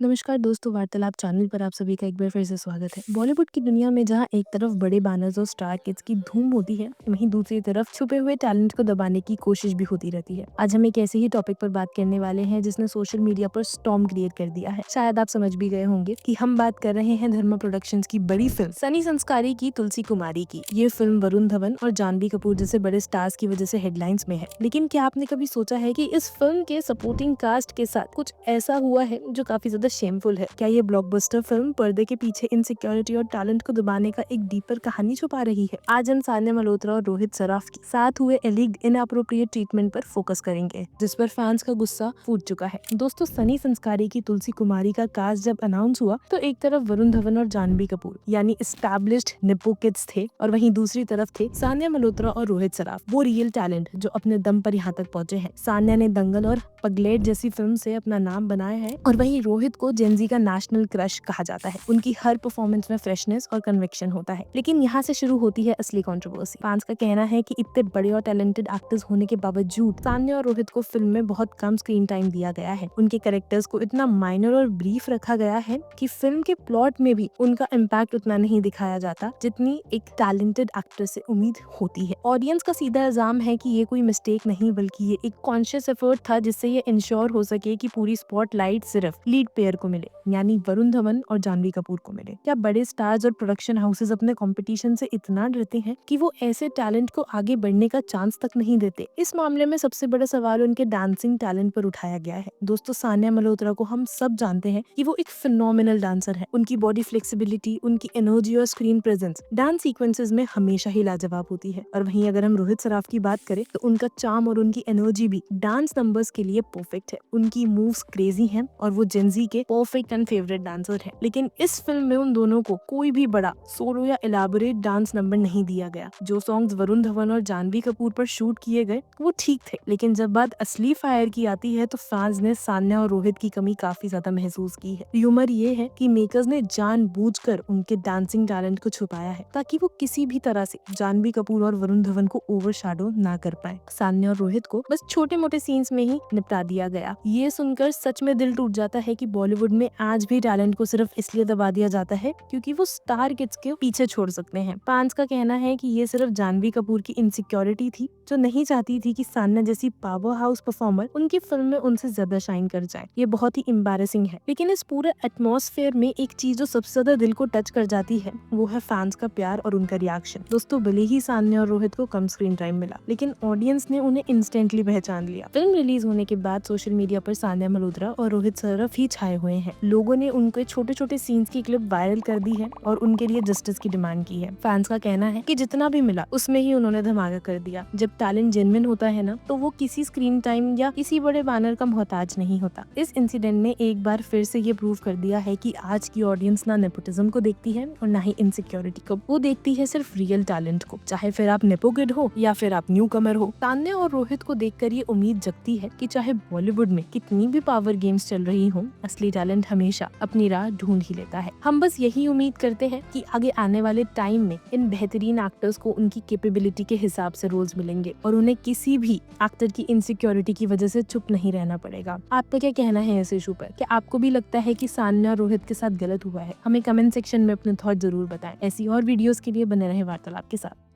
नमस्कार दोस्तों, वार्तालाप चैनल पर आप सभी का एक बार फिर से स्वागत है। बॉलीवुड की दुनिया में जहां एक तरफ बड़े बैनर्स और स्टार किड्स की धूम होती है, वहीं दूसरी तरफ छुपे हुए टैलेंट को दबाने की कोशिश भी होती रहती है। आज हम एक ऐसे ही टॉपिक पर बात करने वाले हैं जिसने सोशल मीडिया पर स्टॉर्म क्रिएट कर दिया है। शायद आप समझ भी गए होंगे कि हम बात कर रहे हैं धर्मा प्रोडक्शंस की बड़ी फिल्म सनी संस्कारी की तुलसी कुमारी की। ये फिल्म वरुण धवन और जानवी कपूर जैसे बड़े स्टार्स की वजह से हेडलाइंस में है, लेकिन क्या आपने कभी सोचा है कि इस फिल्म के सपोर्टिंग कास्ट के साथ कुछ ऐसा हुआ है जो काफी ज्यादा शेमफुल है? क्या ये ब्लॉकबस्टर फिल्म पर्दे के पीछे इनसिक्योरिटी और टैलेंट को दबाने का एक डीपर कहानी छुपा रही है? आज हम सान्या मल्होत्रा और रोहित सराफ के साथ हुए एलिग्ड इनअप्रोप्रिएट ट्रीटमेंट पर फोकस करेंगे, जिस पर फैंस का गुस्सा फूट चुका है। दोस्तों, सनी संस्कारी की तुलसी कुमारी का कास्ट जब अनाउंस हुआ तो एक तरफ वरुण धवन और जानवी कपूर यानी एस्टैब्लिश्ड निप्पो किड्स थे, और वहीं दूसरी तरफ थे सान्या मल्होत्रा और रोहित सराफ, वो रियल टैलेंट जो अपने दम पर यहाँ तक पहुंचे हैं। सान्या ने दंगल और पगलेट जैसी फिल्म से अपना नाम बनाया है, और वहीं रोहित को जेनजी का नेशनल क्रश कहा जाता है। उनकी हर परफॉर्मेंस में फ्रेशनेस और कन्विक्शन होता है। लेकिन यहाँ से शुरू होती है असली कंट्रोवर्सी। फैंस का कहना है कि इतने बड़े और टैलेंटेड एक्टर्स होने के बावजूद सान्या और रोहित को फिल्म में बहुत कम स्क्रीन टाइम दिया गया है। उनके कैरेक्टर्स को इतना माइनर और ब्रीफ रखा गया है कि फिल्म के प्लॉट में भी उनका इम्पैक्ट उतना नहीं दिखाया जाता जितनी एक टैलेंटेड एक्टर से उम्मीद होती है। ऑडियंस का सीधा इल्जाम है कि ये कोई मिस्टेक नहीं बल्कि ये एक कॉन्शियस एफर्ट था जिससे ये इंश्योर हो सके कि पूरी स्पॉटलाइट सिर्फ लीड पेयर को मिले, यानी वरुण धवन और जानवी कपूर को मिले। क्या बड़े स्टार्स और प्रोडक्शन हाउसेस अपने कंपटीशन से इतना डरते हैं कि वो ऐसे टैलेंट को आगे बढ़ने का चांस तक नहीं देते? इस मामले में सबसे बड़ा सवाल उनके डांसिंग टैलेंट पर उठाया गया है। दोस्तों, सान्या मल्होत्रा को हम सब जानते हैं कि वो एक फिनोमिनल डांसर है। उनकी बॉडी फ्लेक्सिबिलिटी, उनकी एनर्जी और स्क्रीन प्रेजेंस डांस सीक्वेंसेस में हमेशा ही लाजवाब होती है। और वहीं अगर हम रोहित सराफ की बात करें तो उनका चार्म और उनकी एनर्जी भी डांस नंबर्स के लिए परफेक्ट है। उनकी मूव्स क्रेजी हैं और वो जेनजी के परफेक्ट एंड फेवरेट डांसर है। लेकिन इस फिल्म में उन दोनों को कोई भी बड़ा सोलो या इलाबोरेट डांस नंबर नहीं दिया गया। जो सॉन्ग्स वरुण धवन और जानवी कपूर पर शूट किए गए वो ठीक थे, लेकिन जब बात असली फायर की आती है तो फैंस ने सान्या और रोहित की कमी काफी ज्यादा महसूस की है। ह्यूमर ये है कि मेकर्स ने जानबूझकर उनके डांसिंग टैलेंट को छुपाया है ताकि वो किसी भी तरह से जानवी कपूर और वरुण धवन को ओवरशैडो ना कर पाए। सान्या और रोहित को बस छोटे मोटे सीन्स में ही निपटा दिया गया। ये सुनकर सच में दिल टूट जाता है कि बॉलीवुड में आज भी टैलेंट को सिर्फ इसलिए दबा दिया जाता है क्योंकि वो स्टार किड्स के पीछे छोड़ सकते हैं। फैंस का कहना है कि ये सिर्फ जानवी कपूर की इनसिक्योरिटी थी, जो नहीं चाहती थी कि सान्या जैसी पावर हाउस परफॉर्मर उनकी फिल्म में उनसे ज्यादा शाइन कर जाए। ये बहुत ही एम्बैरेसिंग है। लेकिन इस पूरे एटमॉस्फेयर में एक चीज जो सबसे ज्यादा दिल को टच कर जाती है वो है फैंस का प्यार और उनका रिएक्शन। दोस्तों, भले ही सान्या और रोहित को कम स्क्रीन टाइम मिला, लेकिन ऑडियंस ने उन्हें इंस्टेंटली पहचान लिया। फिल्म रिलीज होने के बाद सोशल मीडिया पर सान्या मल्होत्रा और रोहित सराफ ही छाए हुए हैं। लोगों ने उनके छोटे छोटे सीन्स की क्लिप वायरल कर दी है और उनके लिए जस्टिस की डिमांड की है। फैंस का कहना है कि जितना भी मिला उसमें ही उन्होंने धमाका कर दिया। जब टैलेंट जेन्युइन होता है ना, तो वो किसी स्क्रीन टाइम या किसी बड़े बैनर का मोहताज नहीं होता। इस इंसिडेंट ने एक बार फिर से ये प्रूव कर दिया है कि आज की ऑडियंस ना नेपोटिज्म को देखती है और ना ही इनसिक्योरिटी को। वो देखती है सिर्फ रियल टैलेंट को, चाहे फिर आप नेपो किड हो या फिर आप न्यू कमर हो। सान्या और रोहित को देखकर ये उम्मीद जगती है कि चाहे बॉलीवुड में कितनी भी पावर गेम्स चल रही हो, असली टैलेंट हमेशा अपनी राह ढूंढ ही लेता है। हम बस यही उम्मीद करते हैं कि आगे आने वाले टाइम में इन बेहतरीन एक्टर्स को उनकी कैपेबिलिटी के हिसाब से रोल्स मिलेंगे और उन्हें किसी भी एक्टर की इनसिक्योरिटी की वजह से चुप नहीं रहना पड़ेगा। आपका क्या कहना है इस इशू पर? क्या आपको भी लगता है कि सान्या और रोहित के साथ गलत हुआ है? हमें कमेंट सेक्शन में अपने थॉट जरूर बताएं। ऐसी और वीडियोस के लिए बने रहे वार्तालाप के साथ।